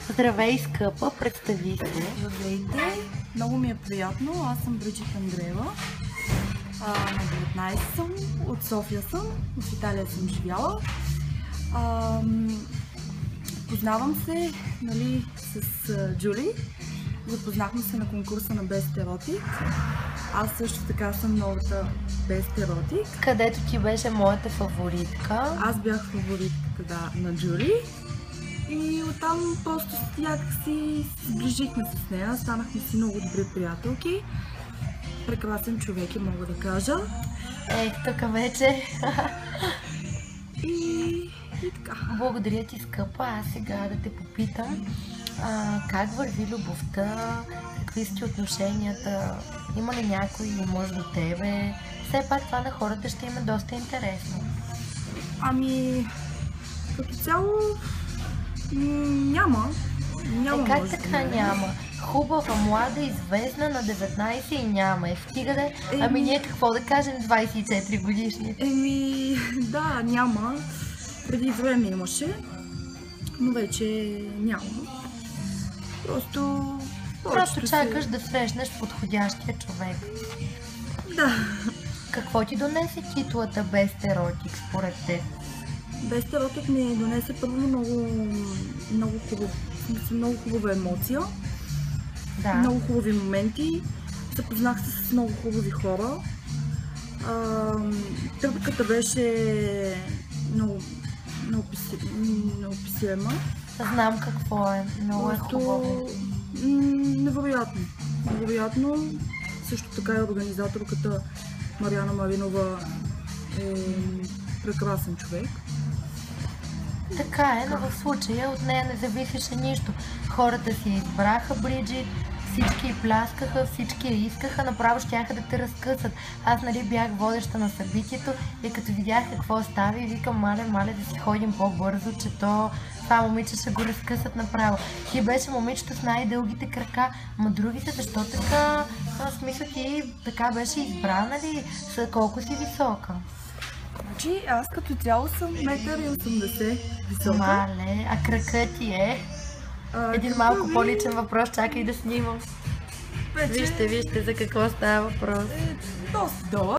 Здравей, скъпа, представи се. Здравейте, много ми е приятно. Аз съм Бриджит Андреева. На 19 съм, от София съм, в Италия съм живяла. Познавам се, с Джули. Запознахме се на конкурса на Best Erotic. Аз също така съм новата Best Erotic. Където ти беше моята фаворитка. Аз бях фаворитката на Джули. И оттам просто някакси сближихме с нея, станахме си много добри приятелки. Прекрасен човек, мога да кажа. Тук вече. И така. Благодаря ти, скъпа. Аз сега да те попитам как върви любовта, какви са ти отношенията, има ли някой може до тебе? Все пак това на хората ще има доста интересно. Като цяло няма. Как така няма? Хубава, млада, известна, на 19 и няма. Стига да. Ние какво да кажем 24 годишни? Да, няма. Преди време имаше, но вече няма. Просто чакаш да срещнеш подходящия човек. Да. Какво ти донесе титлата Best Erotic според теб? Best Erotic ми донесе първо много хубава емоция, да. Много хубави моменти, запознах се с много хубави хора. Тръпката беше много описуема. Знам какво е, много е хубаво. Невероятно. Също така и организаторката Мариана Маринова е прекрасен човек. Така е, но в случая от нея не зависеше нищо. Хората си избраха Бриджит, всички я пляскаха, всички я искаха, направо щяха да те разкъсат. Аз бях водеща на събитието и като видях какво става и викам, маля да си ходим по-бързо, че това момиче ще го разкъсат направо. Ти беше момичето с най-дългите крака, ма другите защо така? В смисъл ти така беше избрана ли? Колко си висока? Аз като цяло съм 1,80 м висока. Мале, а кракът ти е? Един малко по-личен въпрос, чакай да снимам. Вижте за какво става въпрос. Доста долу.